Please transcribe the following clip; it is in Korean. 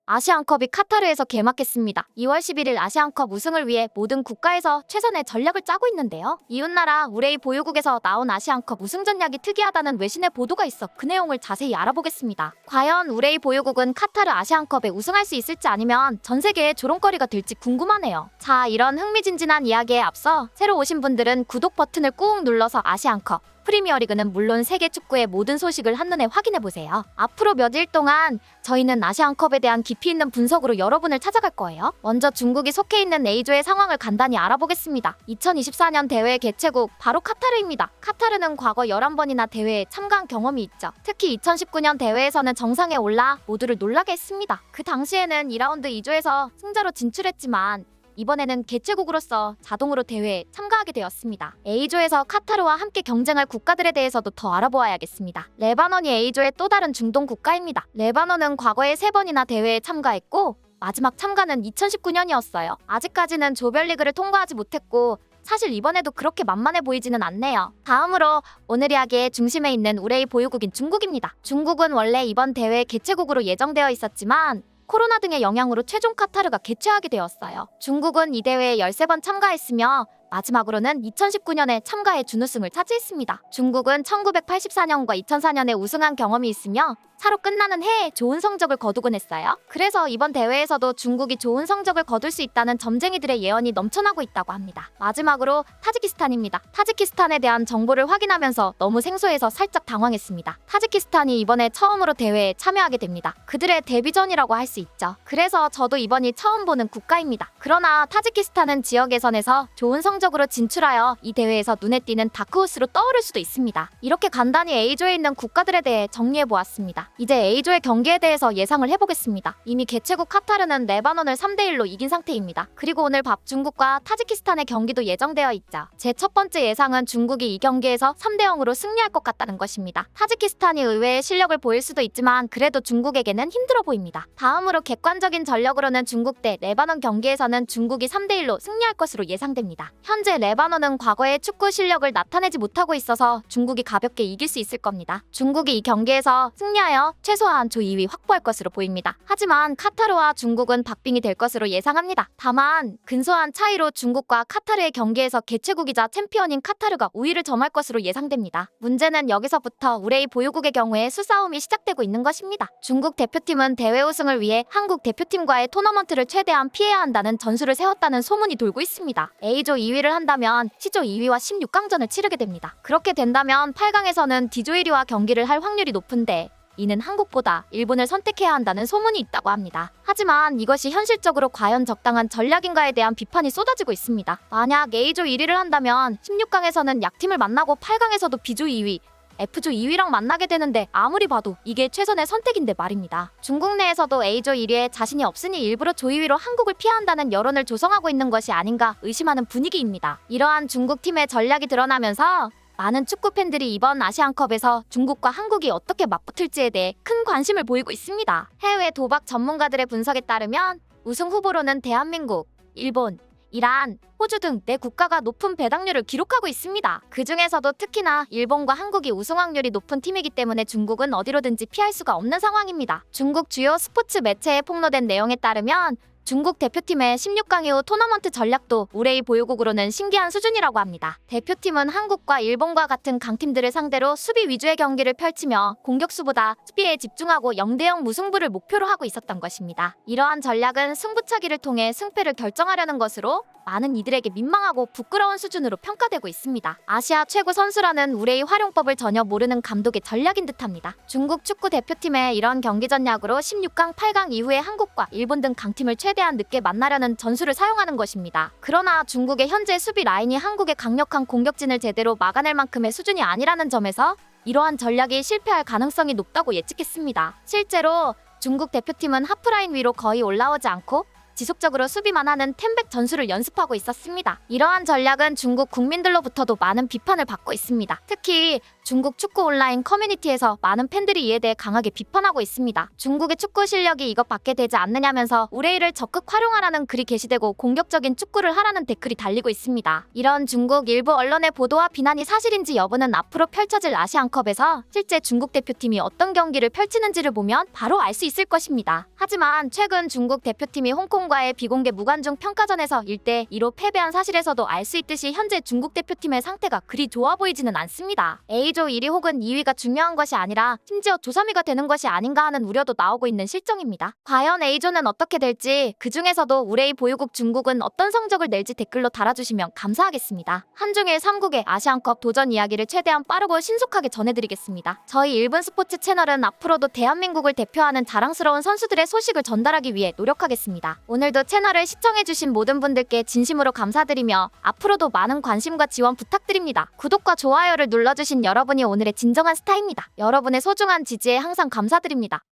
아시안컵이 카타르에서 개막했습니다. 2월 11일 아시안컵 우승을 위해 모든 국가에서 최선의 전략을 짜고 있는데요. 이웃나라 우레이 보유국에서 나온 아시안컵 우승 전략이 특이하다는 외신의 보도가 있어 그 내용을 자세히 알아보겠습니다. 과연 우레이 보유국은 카타르 아시안컵에 우승할 수 있을지 아니면 전 세계의 조롱거리가 될지 궁금하네요. 자, 이런 흥미진진한 이야기에 앞서 새로 오신 분들은 구독 버튼을 꾹 눌러서 아시안컵, 프리미어리그는 물론 세계 축구의 모든 소식을 한눈에 확인해보세요. 앞으로 몇 일 동안 저희는 아시안컵에 대한 깊이 있는 분석으로 여러분을 찾아갈 거예요. 먼저 중국이 속해 있는 A조의 상황을 간단히 알아보겠습니다. 2024년 대회 개최국 바로 카타르입니다. 카타르는 과거 11번이나 대회에 참가한 경험이 있죠. 특히 2019년 대회에서는 정상에 올라 모두를 놀라게 했습니다. 그 당시에는 2라운드 2조에서 승자로 진출했지만 이번에는 개최국으로서 자동으로 대회에 참가하게 되었습니다. A조에서 카타르와 함께 경쟁할 국가들에 대해서도 더 알아보아야겠습니다. 레바논이 A조의 또 다른 중동 국가입니다. 레바논은 과거에 3번이나 대회에 참가했고 마지막 참가는 2019년이었어요. 아직까지는 조별리그를 통과하지 못했고 사실 이번에도 그렇게 만만해 보이지는 않네요. 다음으로 오늘 이야기의 중심에 있는 우레이 보유국인 중국입니다. 중국은 원래 이번 대회 개최국으로 예정되어 있었지만 코로나 등의 영향으로 최종 카타르가 개최하게 되었어요. 중국은 이 대회에 13번 참가했으며 마지막으로는 2019년에 참가해 준우승을 차지했습니다. 중국은 1984년과 2004년에 우승한 경험이 있으며 차로 끝나는 해에 좋은 성적을 거두곤 했어요. 그래서 이번 대회에서도 중국이 좋은 성적을 거둘 수 있다는 점쟁이들의 예언이 넘쳐나고 있다고 합니다. 마지막으로 타지키스탄입니다. 타지키스탄에 대한 정보를 확인하면서 너무 생소해서 살짝 당황했습니다. 타지키스탄이 이번에 처음으로 대회에 참여하게 됩니다. 그들의 데뷔전이라고 할 수 있죠. 그래서 저도 이번이 처음 보는 국가입니다. 그러나 타지키스탄은 지역 예선에서 좋은 성적으로 진출하여 이 대회에서 눈에 띄는 다크호스로 떠오를 수도 있습니다. 이렇게 간단히 A조에 있는 국가들에 대해 정리해보았습니다. 이제 A조의 경기에 대해서 예상을 해보겠습니다. 이미 개최국 카타르는 레바논을 3대1로 이긴 상태입니다. 그리고 오늘 밥 중국과 타지키스탄의 경기도 예정되어 있죠. 제 첫 번째 예상은 중국이 이 경기에서 3대0으로 승리할 것 같다는 것입니다. 타지키스탄이 의외의 실력을 보일 수도 있지만 그래도 중국에게는 힘들어 보입니다. 다음으로 객관적인 전력으로는 중국 대 레바논 경기에서는 중국이 3대1로 승리할 것으로 예상됩니다. 현재 레바논은 과거의 축구 실력을 나타내지 못하고 있어서 중국이 가볍게 이길 수 있을 겁니다. 중국이 이 경기에서 승리하여 최소한 조 2위 확보할 것으로 보입니다. 하지만 카타르와 중국은 박빙이 될 것으로 예상합니다. 다만 근소한 차이로 중국과 카타르의 경기에서 개최국이자 챔피언인 카타르가 우위를 점할 것으로 예상됩니다. 문제는 여기서부터 우레이 보유국의 경우에 수싸움이 시작되고 있는 것입니다. 중국 대표팀은 대회 우승을 위해 한국 대표팀과의 토너먼트를 최대한 피해야 한다는 전술을 세웠다는 소문이 돌고 있습니다. A조 2위를 한다면 C조 2위와 16강전을 치르게 됩니다. 그렇게 된다면 8강에서는 D조 1위와 경기를 할 확률이 높은데 이는 한국보다 일본을 선택해야 한다는 소문이 있다고 합니다. 하지만 이것이 현실적으로 과연 적당한 전략인가에 대한 비판이 쏟아지고 있습니다. 만약 A조 1위를 한다면 16강에서는 약팀을 만나고 8강에서도 B조 2위, F조 2위랑 만나게 되는데 아무리 봐도 이게 최선의 선택인데 말입니다. 중국 내에서도 A조 1위에 자신이 없으니 일부러 조 2위로 한국을 피해야 한다는 여론을 조성하고 있는 것이 아닌가 의심하는 분위기입니다. 이러한 중국 팀의 전략이 드러나면서 많은 축구 팬들이 이번 아시안컵에서 중국과 한국이 어떻게 맞붙을지에 대해 큰 관심을 보이고 있습니다. 해외 도박 전문가들의 분석에 따르면 우승 후보로는 대한민국, 일본, 이란, 호주 등 4국가가 높은 배당률을 기록하고 있습니다. 그 중에서도 특히나 일본과 한국이 우승 확률이 높은 팀이기 때문에 중국은 어디로든지 피할 수가 없는 상황입니다. 중국 주요 스포츠 매체에 폭로된 내용에 따르면 중국 대표팀의 16강 이후 토너먼트 전략도 우레이 보유국으로는 신기한 수준이라고 합니다. 대표팀은 한국과 일본과 같은 강팀들을 상대로 수비 위주의 경기를 펼치며 공격수보다 수비에 집중하고 0대0 무승부를 목표로 하고 있었던 것입니다. 이러한 전략은 승부차기를 통해 승패를 결정하려는 것으로 많은 이들에게 민망하고 부끄러운 수준으로 평가되고 있습니다. 아시아 최고 선수라는 우레이 활용법을 전혀 모르는 감독의 전략인 듯합니다. 중국 축구 대표팀의 이런 경기 전략으로 16강, 8강 이후에 한국과 일본 등 강팀을 최대한 늦게 만나려는 전술을 사용하는 것입니다. 그러나 중국의 현재 수비 라인이 한국의 강력한 공격진을 제대로 막아낼 만큼의 수준이 아니라는 점에서 이러한 전략이 실패할 가능성이 높다고 예측했습니다. 실제로 중국 대표팀은 하프라인 위로 거의 올라오지 않고 지속적으로 수비만 하는 템백 전술을 연습하고 있었습니다. 이러한 전략은 중국 국민들로부터도 많은 비판을 받고 있습니다. 특히 중국 축구 온라인 커뮤니티에서 많은 팬들이 이에 대해 강하게 비판하고 있습니다. 중국의 축구 실력이 이것밖에 되지 않느냐면서 우레이를 적극 활용하라는 글이 게시되고 공격적인 축구를 하라는 댓글이 달리고 있습니다. 이런 중국 일부 언론의 보도와 비난이 사실인지 여부는 앞으로 펼쳐질 아시안컵에서 실제 중국 대표팀이 어떤 경기를 펼치는지를 보면 바로 알 수 있을 것입니다. 하지만 최근 중국 대표팀이 홍콩과의 비공개 무관중 평가전에서 1대2로 패배한 사실에서도 알 수 있듯이 현재 중국 대표팀의 상태가 그리 좋아 보이지는 않습니다. A조 1위 혹은 2위가 중요한 것이 아니라 심지어 조3위가 되는 것이 아닌가 하는 우려도 나오고 있는 실정입니다. 과연 A조는 어떻게 될지, 그 중에서도 우레이 보유국 중국은 어떤 성적을 낼지 댓글로 달아주시면 감사하겠습니다. 한중일 3국의 아시안컵 도전 이야기를 최대한 빠르고 신속하게 전해드리겠습니다. 저희 1분 스포츠 채널은 앞으로도 대한민국을 대표하는 자랑스러운 선수들의 소식을 전달하기 위해 노력하겠습니다. 오늘도 채널을 시청해주신 모든 분들께 진심으로 감사드리며 앞으로도 많은 관심과 지원 부탁드립니다. 구독과 좋아요를 눌러주신 여러분이 오늘의 진정한 스타입니다. 여러분의 소중한 지지에 항상 감사드립니다.